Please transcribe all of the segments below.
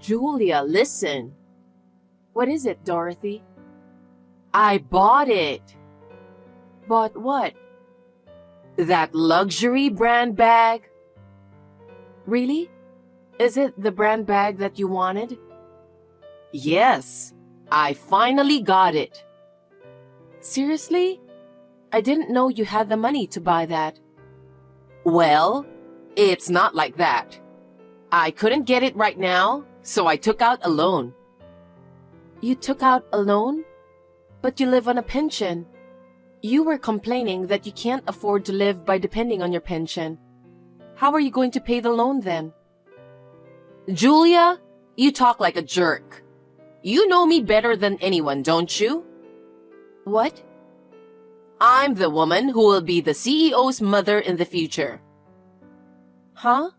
Julia, listen. What is it, Dorothy? I bought it. Bought what? That luxury brand bag. Really? Is it the brand bag that you wanted? Yes, I finally got it. Seriously? I didn't know you had the money to buy that. Well, it's not like that. I couldn't get it right now, so I took out a loan. You took out a loan? But you live on a pension. You were complaining that you can't afford to live by depending on your pension. How are you going to pay the loan then? Julia, you talk like a jerk. You know me better than anyone, don't you? What? I'm the woman who will be the CEO's mother in the future. Huh?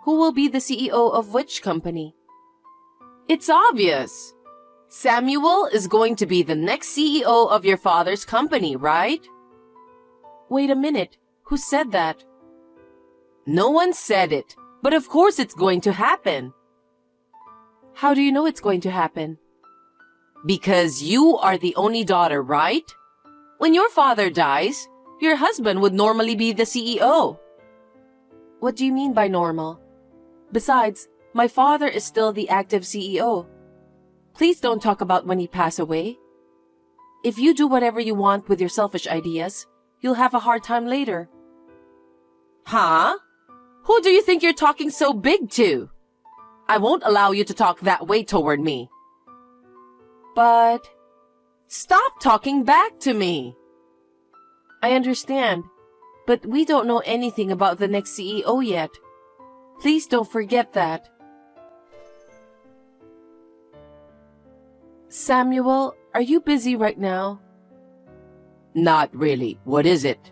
Who will be the CEO of which company? It's obvious. Samuel is going to be the next CEO of your father's company, right? Wait a minute. Who said that? No one said it, but of course it's going to happen. How do you know it's going to happen? Because you are the only daughter, right? When your father dies, your husband would normally be the CEO. What do you mean by normal? Besides, my father is still the active CEO. Please don't talk about when he passed away. If you do whatever you want with your selfish ideas, you'll have a hard time later. Huh? Who do you think you're talking so big to? I won't allow you to talk that way toward me. But... Stop talking back to me. I understand, but we don't know anything about the next CEO yet. Please don't forget that. Samuel, are you busy right now? Not really. What is it?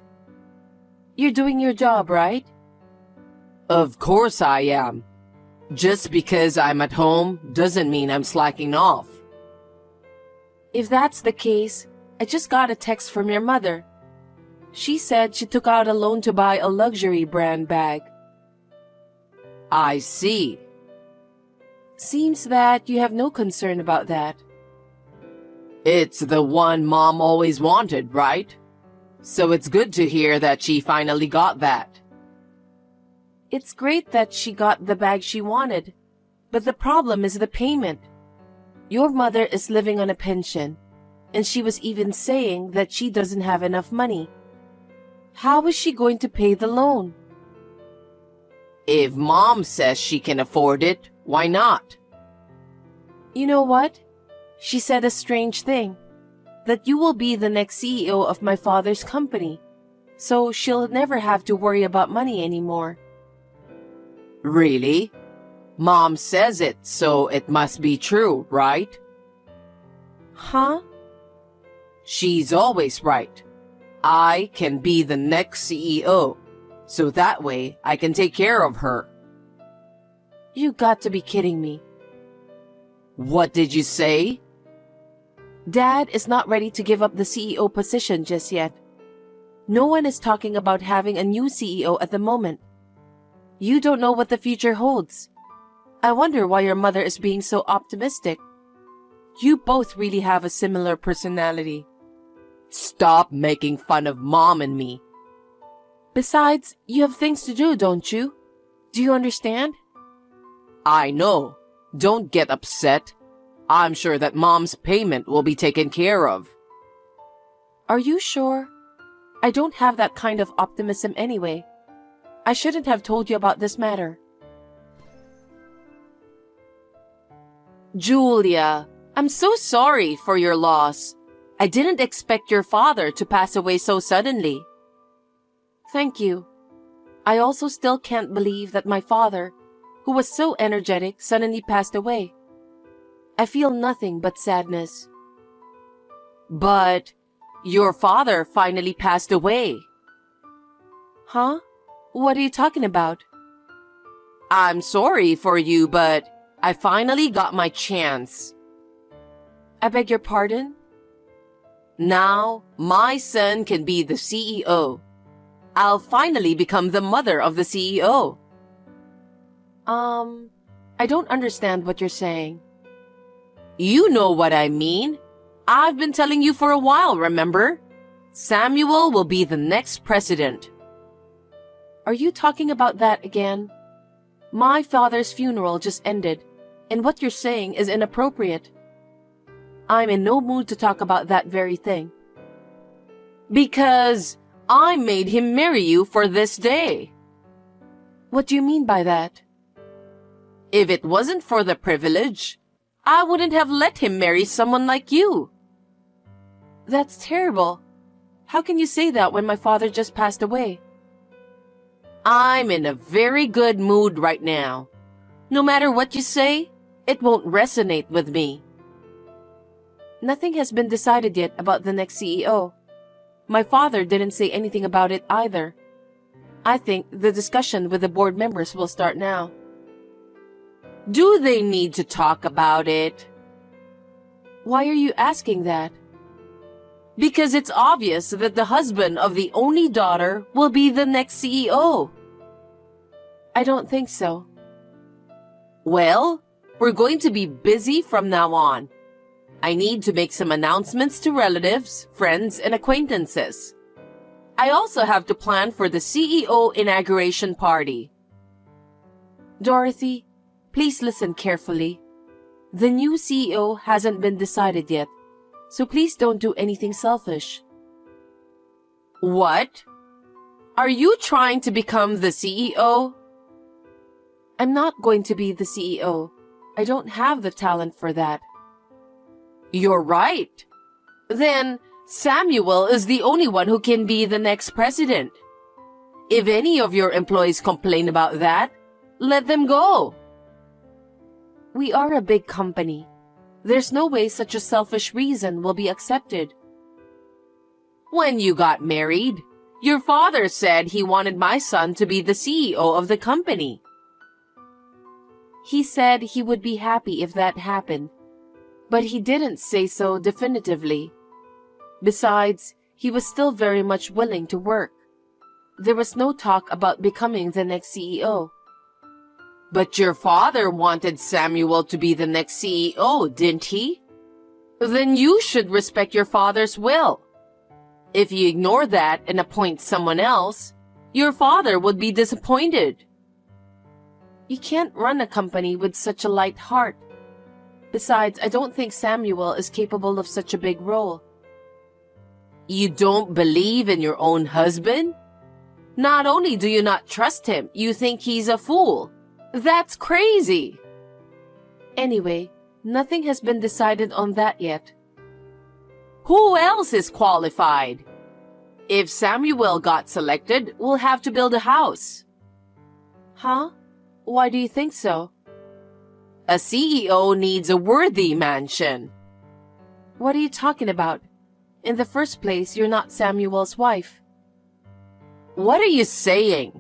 You're doing your job, right? Of course I am. Just because I'm at home doesn't mean I'm slacking off. If that's the case, I just got a text from your mother. She said she took out a loan to buy a luxury brand bag. I see. Seems that you have no concern about that. It's the one Mom always wanted, right? So it's good to hear that she finally got that. It's great that she got the bag she wanted, but the problem is the payment. Your mother is living on a pension, and she was even saying that she doesn't have enough money. How is she going to pay the loan? If Mom says she can afford it, why not? You know what? She said a strange thing, that you will be the next CEO of my father's company, so she'll never have to worry about money anymore. Really? Mom says it, so it must be true, right? Huh? She's always right. I can be the next CEO, so that way I can take care of her. You got to be kidding me. What did you say? Dad is not ready to give up the CEO position just yet. No one is talking about having a new CEO at the moment. You don't know what the future holds. I wonder why your mother is being so optimistic. You both really have a similar personality. Stop making fun of Mom and me. Besides, you have things to do, don't you? Do you understand? I know. Don't get upset. I'm sure that Mom's payment will be taken care of. Are you sure? I don't have that kind of optimism anyway. I shouldn't have told you about this matter. Julia, I'm so sorry for your loss. I didn't expect your father to pass away so suddenly. Thank you. I also still can't believe that my father, who was so energetic, suddenly passed away. I feel nothing but sadness. But your father finally passed away. Huh? What are you talking about? I'm sorry for you, but I finally got my chance. I beg your pardon? Now, my son can be the CEO. I'll finally become the mother of the CEO. I don't understand what you're saying. You know what I mean. I've been telling you for a while, remember? Samuel will be the next president. Are you talking about that again? My father's funeral just ended, and what you're saying is inappropriate. I'm in no mood to talk about that very thing. Because I made him marry you for this day. What do you mean by that? If it wasn't for the privilege, I wouldn't have let him marry someone like you. That's terrible. How can you say that when my father just passed away? I'm in a very good mood right now. No matter what you say, it won't resonate with me. Nothing has been decided yet about the next CEO. My father didn't say anything about it either. I think the discussion with the board members will start now. Do they need to talk about it? Why are you asking that? Because it's obvious that the husband of the only daughter will be the next CEO. I don't think so. Well, we're going to be busy from now on. I need to make some announcements to relatives, friends, and acquaintances. I also have to plan for the CEO inauguration party. Dorothy, please listen carefully. The new CEO hasn't been decided yet, so please don't do anything selfish. What? Are you trying to become the CEO? I'm not going to be the CEO. I don't have the talent for that. You're right. Then Samuel is the only one who can be the next president. If any of your employees complain about that, let them go. We are a big company. There's no way such a selfish reason will be accepted. When you got married, your father said he wanted my son to be the CEO of the company. He said he would be happy if that happened, but he didn't say so definitively. Besides, he was still very much willing to work. There was no talk about becoming the next CEO. But your father wanted Samuel to be the next CEO, didn't he? Then you should respect your father's will. If you ignore that and appoint someone else, your father would be disappointed. You can't run a company with such a light heart. Besides, I don't think Samuel is capable of such a big role. You don't believe in your own husband? Not only do you not trust him, you think he's a fool. That's crazy. Anyway, nothing has been decided on that yet. Who else is qualified? If Samuel got selected, we'll have to build a house. Huh? Why do you think so? A CEO needs a worthy mansion. What are you talking about? In the first place, you're not Samuel's wife. What are you saying?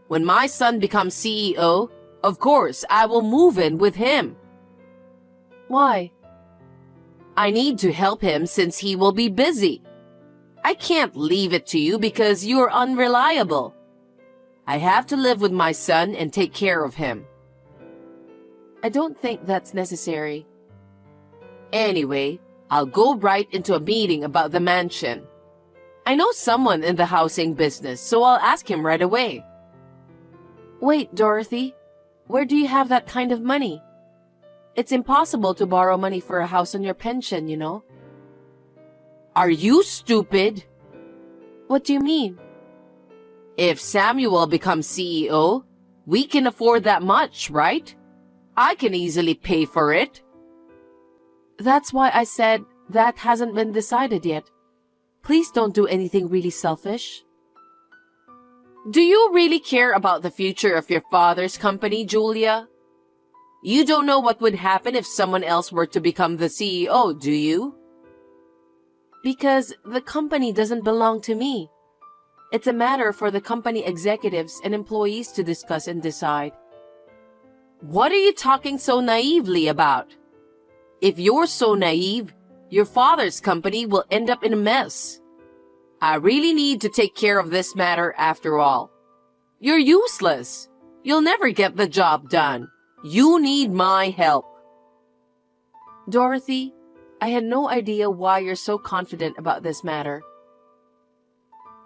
When my son becomes CEO, of course, I will move in with him. Why? I need to help him since he will be busy. I can't leave it to you because you're unreliable. I have to live with my son and take care of him. I don't think that's necessary. Anyway, I'll go right into a meeting about the mansion. I know someone in the housing business, so I'll ask him right away. Wait, Dorothy. Where do you have that kind of money? It's impossible to borrow money for a house on your pension, you know. Are you stupid? What do you mean? If Samuel becomes CEO, we can afford that much, right? I can easily pay for it. That's why I said that hasn't been decided yet. Please don't do anything really selfish. Do you really care about the future of your father's company, Julia? You don't know what would happen if someone else were to become the CEO, do you? Because the company doesn't belong to me. It's a matter for the company executives and employees to discuss and decide. What are you talking so naively about? If you're so naive, your father's company will end up in a mess. I really need to take care of this matter after all. You're useless. You'll never get the job done. You need my help. Dorothy, I had no idea why you're so confident about this matter.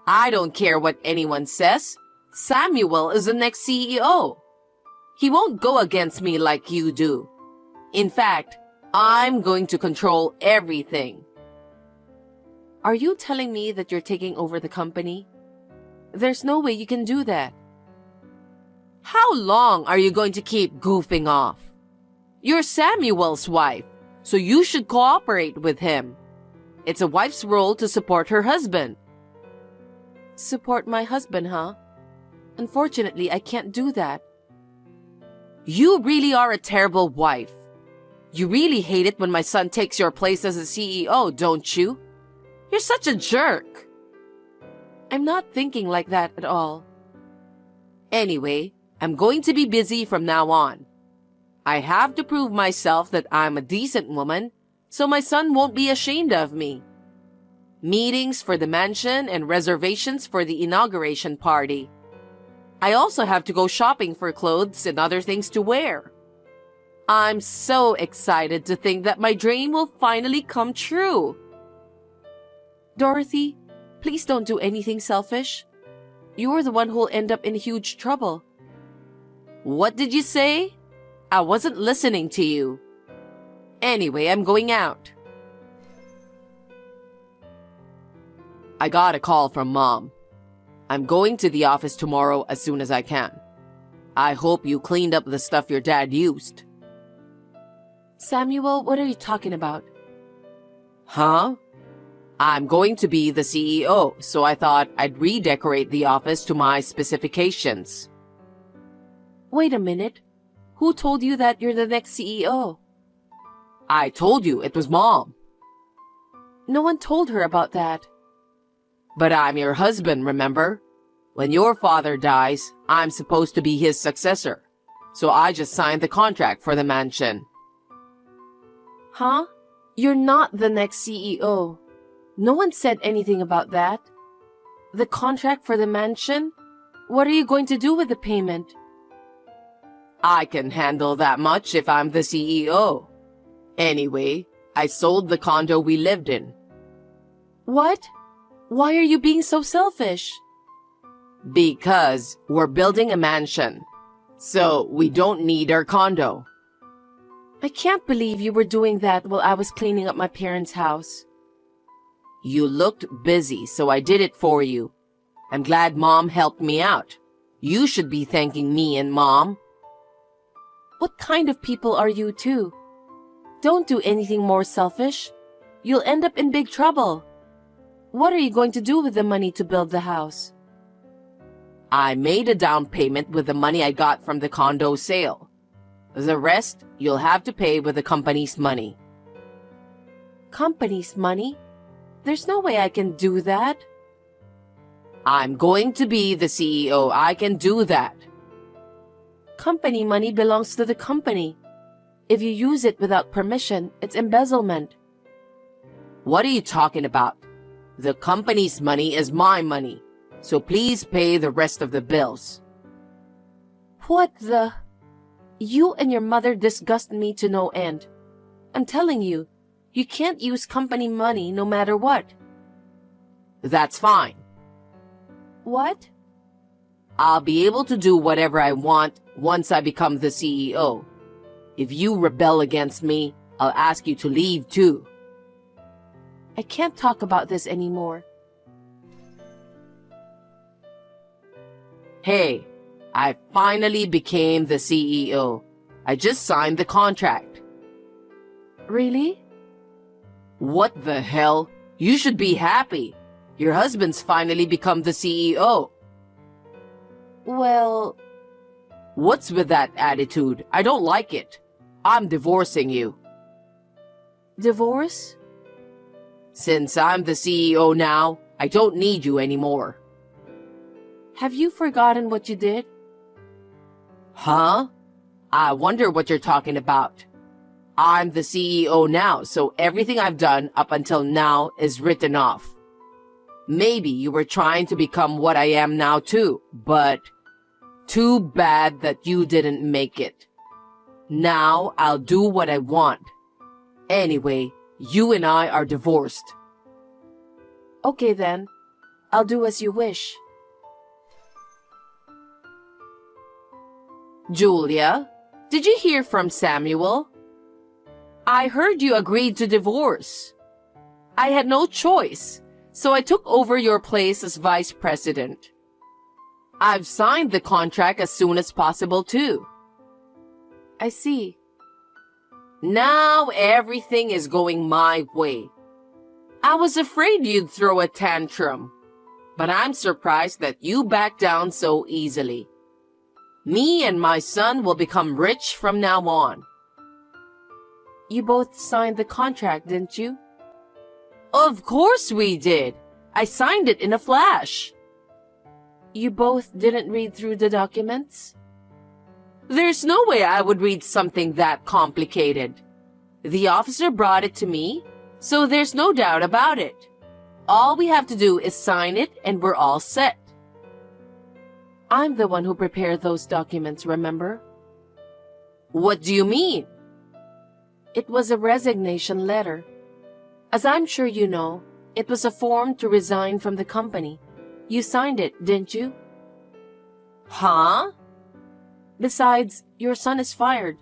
I don't care what anyone says. Samuel is the next CEO. He won't go against me like you do. In fact, I'm going to control everything. Are you telling me that you're taking over the company? There's no way you can do that. How long are you going to keep goofing off? You're Samuel's wife, so you should cooperate with him. It's a wife's role to support her husband. Support my husband, huh? Unfortunately, I can't do that. You really are a terrible wife. You really hate it when my son takes your place as a CEO, don't you? You're such a jerk. I'm not thinking like that at all. Anyway, I'm going to be busy from now on. I have to prove myself that I'm a decent woman, so my son won't be ashamed of me. Meetings for the mansion and reservations for the inauguration party. I also have to go shopping for clothes and other things to wear. I'm so excited to think that my dream will finally come true. Dorothy, please don't do anything selfish. You're the one who'll end up in huge trouble. What did you say? I wasn't listening to you. Anyway, I'm going out. I got a call from Mom. I'm going to the office tomorrow as soon as I can. I hope you cleaned up the stuff your dad used. Samuel, what are you talking about? Huh? I'm going to be the CEO, so I thought I'd redecorate the office to my specifications. Wait a minute. Who told you that you're the next CEO? I told you it was Mom. No one told her about that. But I'm your husband, remember? When your father dies, I'm supposed to be his successor. So I just signed the contract for the mansion. Huh? You're not the next CEO. No one said anything about that. The contract for the mansion? What are you going to do with the payment? I can handle that much if I'm the CEO. Anyway, I sold the condo we lived in. What? Why are you being so selfish? Because we're building a mansion. So we don't need our condo. I can't believe you were doing that while I was cleaning up my parents' house. You looked busy, so I did it for you. I'm glad Mom helped me out. You should be thanking me and Mom. What kind of people are you two? Don't do anything more selfish. You'll end up in big trouble. What are you going to do with the money to build the house? I made a down payment with the money I got from the condo sale. The rest, you'll have to pay with the company's money. Company's money? There's no way I can do that. I'm going to be the CEO. I can do that. Company money belongs to the company. If you use it without permission, it's embezzlement. What are you talking about? The company's money is my money, so please pay the rest of the bills. What the? You and your mother disgust me to no end. I'm telling you, you can't use company money no matter what. That's fine. What? I'll be able to do whatever I want once I become the CEO. If you rebel against me, I'll ask you to leave too. I can't talk about this anymore. Hey, I finally became the CEO. I just signed the contract. Really? What the hell? You should be happy. Your husband's finally become the CEO. Well... What's with that attitude? I don't like it. I'm divorcing you. Divorce? Since I'm the CEO now, I don't need you anymore. Have you forgotten what you did? Huh? I wonder what you're talking about. I'm the CEO now, so everything I've done up until now is written off. Maybe you were trying to become what I am now too, but too bad that you didn't make it. Now I'll do what I want. Anyway, you and I are divorced. Okay then, I'll do as you wish. Julia, did you hear from Samuel? I heard you agreed to divorce. I had no choice, so I took over your place as vice president. I've signed the contract as soon as possible too. I see. Now everything is going my way. I was afraid you'd throw a tantrum, but I'm surprised that you backed down so easily. Me and my son will become rich from now on. You both signed the contract, didn't you? Of course we did. I signed it in a flash. You both didn't read through the documents? There's no way I would read something that complicated. The officer brought it to me, so there's no doubt about it. All we have to do is sign it and we're all set. I'm the one who prepared those documents, remember? What do you mean? It was a resignation letter. As I'm sure you know, it was a form to resign from the company. You signed it, didn't you? Huh? Besides, your son is fired.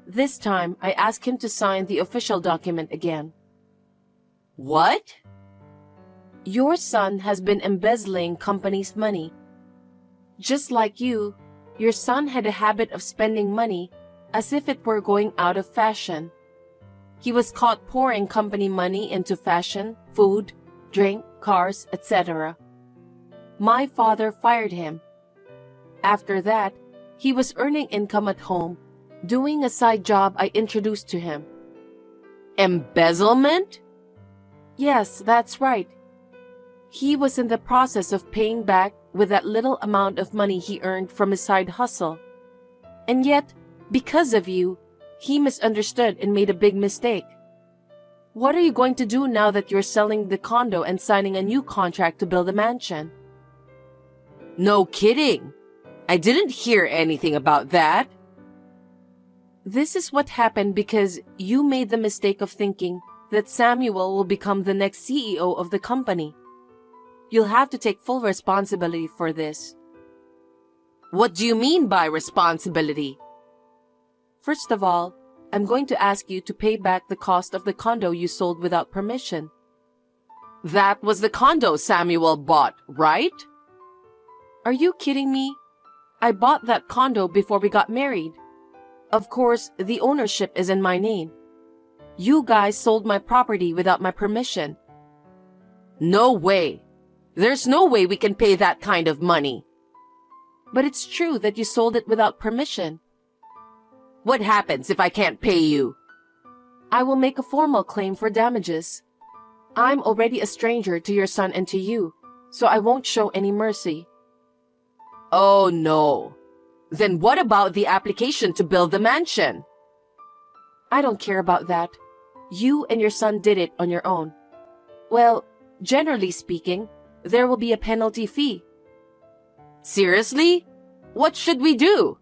This time, I asked him to sign the official document again. What? Your son has been embezzling company's money. Just like you, your son had a habit of spending money as if it were going out of fashion. He was caught pouring company money into fashion, food, drink, cars, etc. My father fired him. After that, he was earning income at home, doing a side job I introduced to him. Embezzlement? Yes, that's right. He was in the process of paying back with that little amount of money he earned from his side hustle. And yet, because of you, he misunderstood and made a big mistake. What are you going to do now that you're selling the condo and signing a new contract to build a mansion? No kidding. I didn't hear anything about that. This is what happened because you made the mistake of thinking that Samuel will become the next CEO of the company. You'll have to take full responsibility for this. What do you mean by responsibility? First of all, I'm going to ask you to pay back the cost of the condo you sold without permission. That was the condo Samuel bought, right? Are you kidding me? I bought that condo before we got married. Of course, the ownership is in my name. You guys sold my property without my permission. No way. There's no way we can pay that kind of money. But it's true that you sold it without permission. What happens if I can't pay you? I will make a formal claim for damages. I'm already a stranger to your son and to you, so I won't show any mercy. Oh no. Then what about the application to build the mansion? I don't care about that. You and your son did it on your own. Well, generally speaking, there will be a penalty fee. Seriously? What should we do?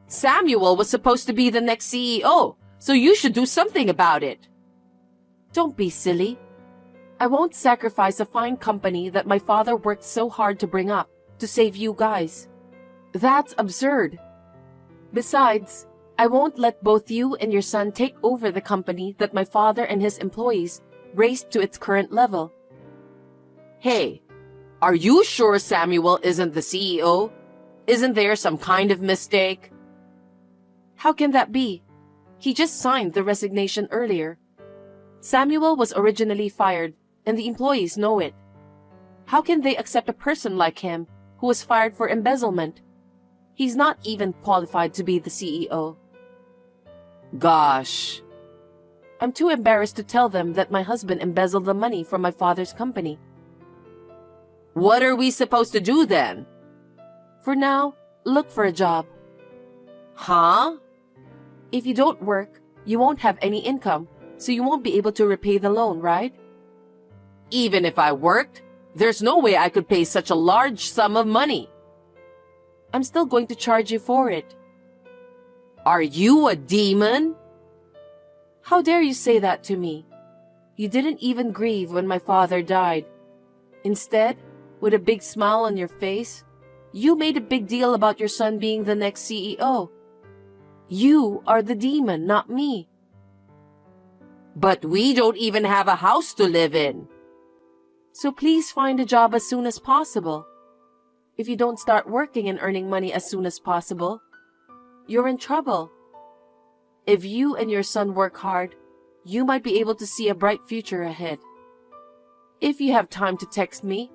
Samuel was supposed to be the next CEO, so you should do something about it. Don't be silly. I won't sacrifice a fine company that my father worked so hard to bring up to save you guys. That's absurd. Besides, I won't let both you and your son take over the company that my father and his employees raised to its current level. Hey, are you sure Samuel isn't the CEO? Isn't there some kind of mistake? How can that be? He just signed the resignation earlier. Samuel was originally fired, and the employees know it. How can they accept a person like him who was fired for embezzlement? He's not even qualified to be the CEO. Gosh. I'm too embarrassed to tell them that my husband embezzled the money from my father's company. What are we supposed to do then? For now, look for a job. Huh? If you don't work, you won't have any income, so you won't be able to repay the loan, right? Even if I worked, there's no way I could pay such a large sum of money. I'm still going to charge you for it. Are you a demon? How dare you say that to me? You didn't even grieve when my father died. Instead, with a big smile on your face, you made a big deal about your son being the next CEO. You are the demon, not me. But we don't even have a house to live in. So please find a job as soon as possible. If you don't start working and earning money as soon as possible, you're in trouble. If you and your son work hard, you might be able to see a bright future ahead. If you have time to text me,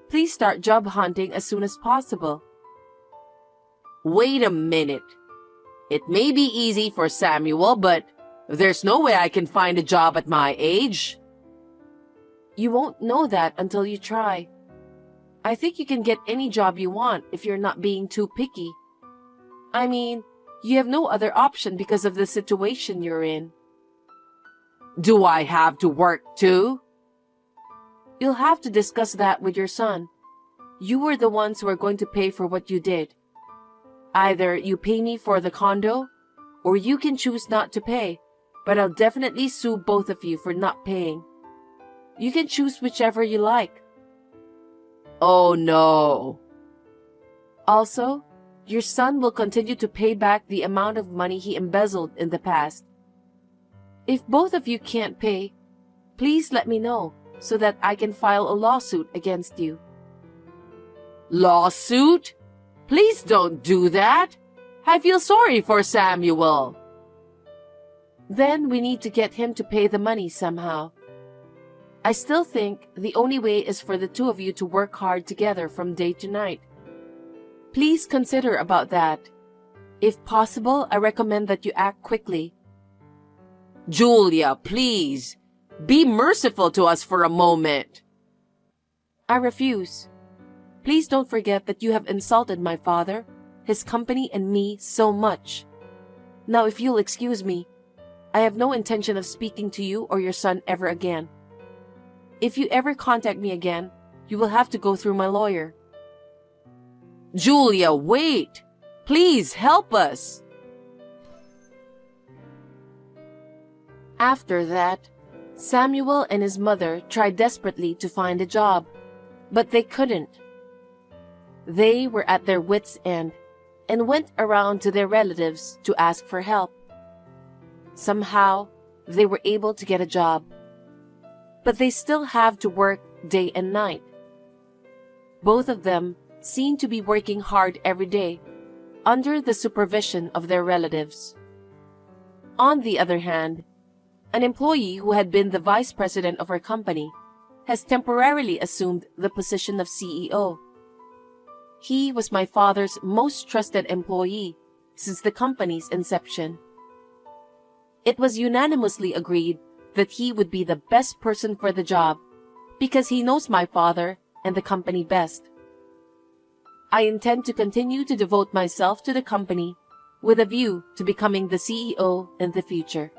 please start job hunting as soon as possible. Wait a minute. It may be easy for Samuel, but there's no way I can find a job at my age. You won't know that until you try. I think you can get any job you want if you're not being too picky. I mean, you have no other option because of the situation you're in. Do I have to work too? You'll have to discuss that with your son. You were the ones who are going to pay for what you did. Either you pay me for the condo, or you can choose not to pay, but I'll definitely sue both of you for not paying. You can choose whichever you like. Oh no. Also, your son will continue to pay back the amount of money he embezzled in the past. If both of you can't pay, please let me know so that I can file a lawsuit against you. Lawsuit? Please don't do that. I feel sorry for Samuel. Then we need to get him to pay the money somehow. I still think the only way is for the two of you to work hard together from day to night. Please consider about that. If possible, I recommend that you act quickly. Julia, please. Be merciful to us for a moment. I refuse. Please don't forget that you have insulted my father, his company, and me so much. Now, if you'll excuse me, I have no intention of speaking to you or your son ever again. If you ever contact me again, you will have to go through my lawyer. Julia, wait. Please help us. After that, Samuel and his mother tried desperately to find a job, but they couldn't. They were at their wits' end and went around to their relatives to ask for help. Somehow, they were able to get a job, but they still have to work day and night. Both of them seem to be working hard every day under the supervision of their relatives. On the other hand, an employee who had been the vice president of our company has temporarily assumed the position of CEO. He was my father's most trusted employee since the company's inception. It was unanimously agreed that he would be the best person for the job because he knows my father and the company best. I intend to continue to devote myself to the company with a view to becoming the CEO in the future.